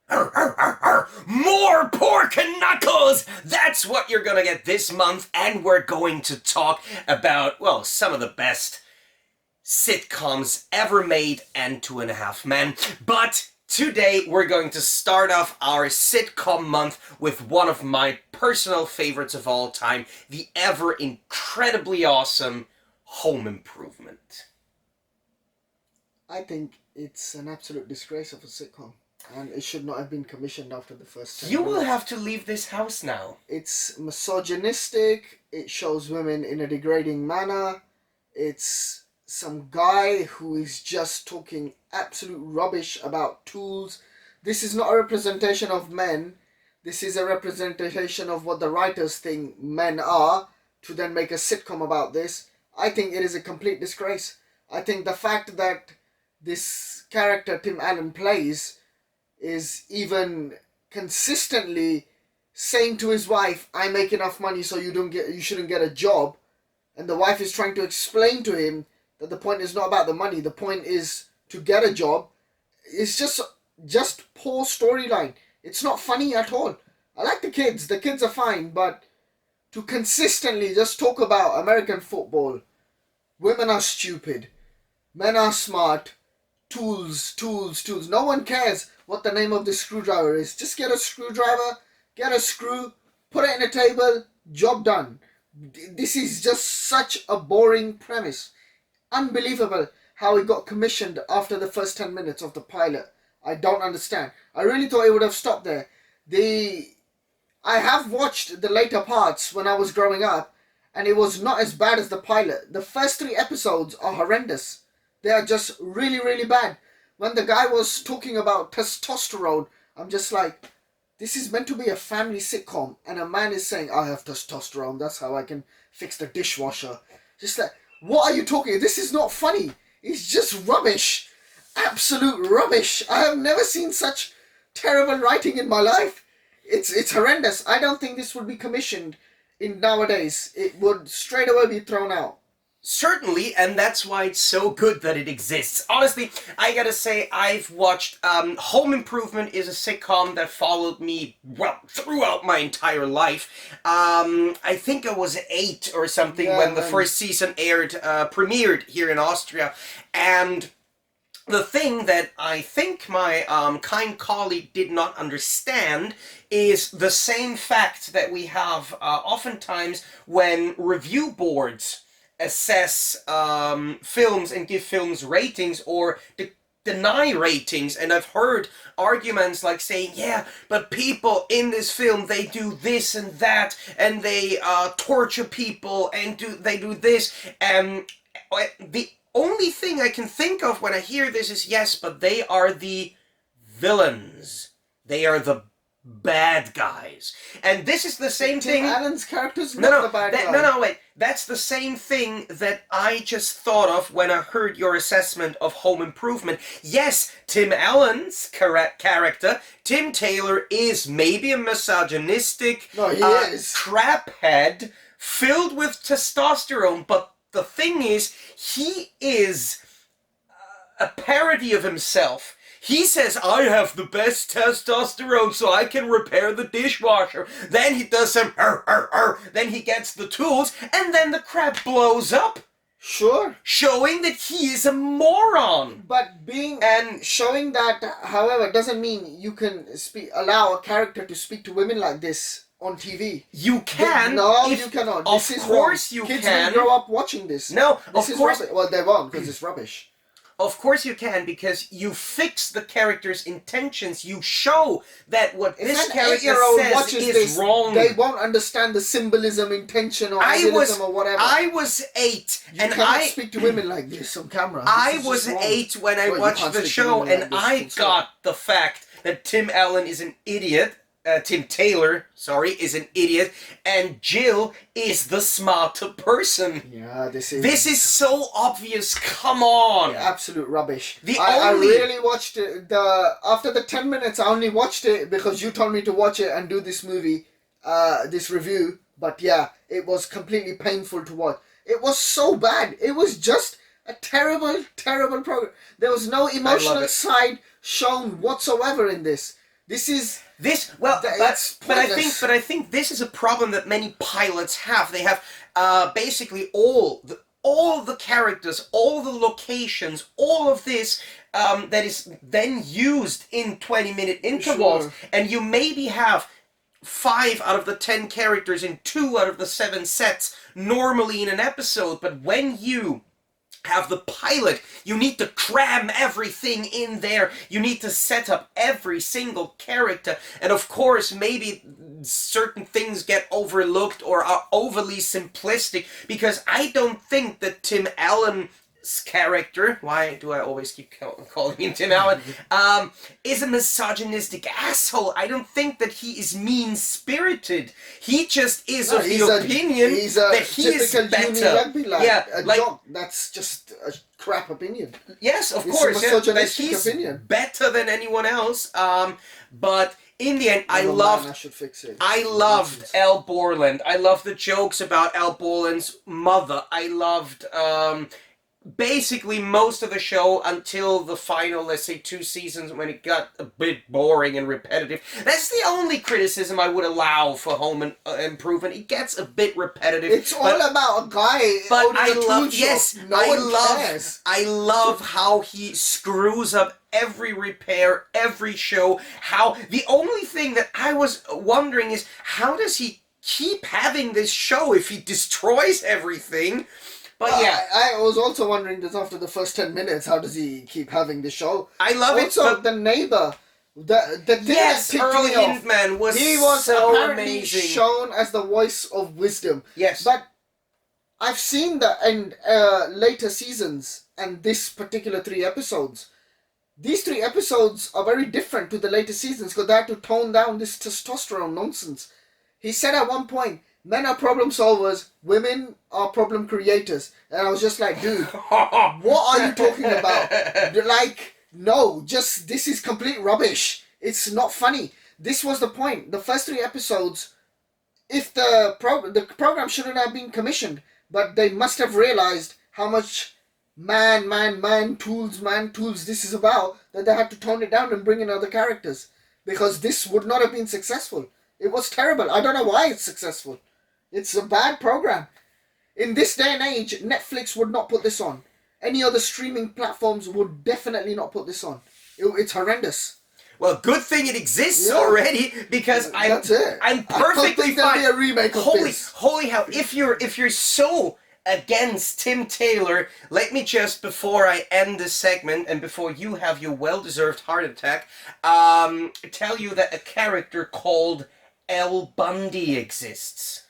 Arr, arr, arr, arr. More pork and knuckles! That's what you're gonna get this month, and we're going to talk about, well, some of the best sitcoms ever made and Two and a Half Men. But today we're going to start off our sitcom month with one of my personal favorites of all time, the ever incredibly awesome Home Improvement. I think it's an absolute disgrace of a sitcom, and it should not have been commissioned after the first 10 You will minutes. have to leave this house now. It's misogynistic, it shows women in a degrading manner, it's some guy who is just talking absolute rubbish about tools. This is not a representation of men, this is a representation of what the writers think men are, to then make a sitcom about this. I think it is a complete disgrace. I think the fact that this character Tim Allen plays is even consistently saying to his wife, "I make enough money, so you shouldn't get a job," and the wife is trying to explain to him that the point is not about the money. The point is to get a job. It's just poor storyline. It's not funny at all. I like the kids. The kids are fine, but to consistently just talk about American football, women are stupid, men are smart, tools, tools, tools. No one cares what the name of the screwdriver is. Just get a screwdriver, get a screw, put it in a table, job done. This is just such a boring premise. Unbelievable how it got commissioned after the first 10 minutes of the pilot. I don't understand. I really thought it would have stopped there. I have watched the later parts when I was growing up, and it was not as bad as the pilot. The first 3 episodes are horrendous. They are just really, really bad. When the guy was talking about testosterone, I'm just like, this is meant to be a family sitcom, and a man is saying, "I have testosterone, that's how I can fix the dishwasher." Just like, what are you talking? This is not funny. It's just rubbish. Absolute rubbish. I have never seen such terrible writing in my life. It's horrendous. I don't think this would be commissioned in nowadays. It would straight away be thrown out. Certainly, and that's why it's so good that it exists. Honestly, I gotta say, I've watched Home Improvement is a sitcom that followed me, well, throughout my entire life. I think I was 8 or something when the first season premiered here in Austria, and the thing that I think my kind colleague did not understand is the same fact that we have oftentimes when review boards assess films and give films ratings or deny ratings. And I've heard arguments like saying, yeah, but people in this film, they do this and that, and they torture people, and they do this, and the only thing I can think of when I hear this is, yes, but they are the villains. They are the bad guys. And this is the same thing. Tim Allen's character's not the bad guy. No, wait. That's the same thing that I just thought of when I heard your assessment of Home Improvement. Yes, Tim Allen's character, Tim Taylor, is maybe a misogynistic craphead filled with testosterone, but the thing is, he is a parody of himself. He says, "I have the best testosterone so I can repair the dishwasher." Then he does some then he gets the tools, and then the crap blows up. Sure. Showing that he is a moron. But showing that, however, doesn't mean you can allow a character to speak to women like this on TV. You can. You cannot. Of course you can. Kids will grow up watching this. No, of course. Well, they won't, because it's rubbish. Of course you can, because you fix the character's intentions. You show that what this character says is wrong. They won't understand the symbolism, intention, or idealism, or whatever. I was 8, and I speak to women like this on camera. I was 8 when I watched the show, and I got the fact that Tim Allen is an idiot. Tim Taylor, is an idiot, and Jill is the smarter person. Yeah, this is so obvious. Come on, yeah, absolute rubbish. I really watched it. After the 10 minutes, I only watched it because you told me to watch it and do this movie, this review. But yeah, it was completely painful to watch. It was so bad. It was just a terrible, terrible program. There was no emotional side shown whatsoever in this. This is This well, that's pointless. but I think this is a problem that many pilots have. They have basically all the characters, all the locations, all of this that is then used in 20-minute intervals, Sure. and you maybe have 5 out of the 10 characters in 2 out of the 7 sets normally in an episode, but when you have the pilot, you need to cram everything in there. You need to set up every single character. And of course, maybe certain things get overlooked or are overly simplistic, because I don't think that Tim Allen's character, why do I always keep calling him Tim Allen, is a misogynistic asshole. I don't think that he is mean-spirited. He just is of the opinion that he is better. Rugby lad, yeah, like jock. That's just a crap opinion. yes, of It's course, a misogynistic that he's opinion. better than anyone else. But in the end, I should fix it. loved Nonsense. Al Borland. I loved the jokes about Al Borland's mother. I loved basically most of the show until the final, let's say, 2 seasons, when it got a bit boring and repetitive. That's the only criticism I would allow for Home Improvement. It gets a bit repetitive. It's all about a guy. But owning I a tool love, shop. yes, No one cares. I love how he screws up every repair, every show. How the only thing that I was wondering is, how does he keep having this show if he destroys everything? But yeah, I was also wondering this after the first 10 minutes. How does he keep having the show? I love it. Also, But the neighbor. The thing yes, that picked Earl me off, Hindman was he was so apparently amazing. shown as the voice of wisdom. Yes. But I've seen the later seasons and this particular 3 episodes. These 3 episodes are very different to the later seasons because they had to tone down this testosterone nonsense. He said at one point, men are problem solvers, women are problem creators. And I was just like, dude, what are you talking about? Like, no, just, this is complete rubbish. It's not funny. This was the point. The first 3 episodes, if the program shouldn't have been commissioned, but they must have realized how much man tools this is about, that they had to tone it down and bring in other characters. Because this would not have been successful. It was terrible. I don't know why it's successful. It's a bad program. In this day and age, Netflix would not put this on. Any other streaming platforms would definitely not put this on. It's horrendous. Well, good thing it exists already, because I'm perfectly I don't think there'll fine. be a remake of this. Holy hell! If you're so against Tim Taylor, let me just, before I end this segment and before you have your well-deserved heart attack, tell you that a character called El Bundy exists.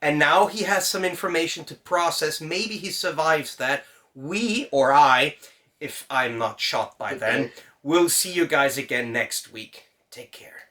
And now he has some information to process. Maybe he survives that. We, or I, if I'm not shot by then, will see you guys again next week. Take care.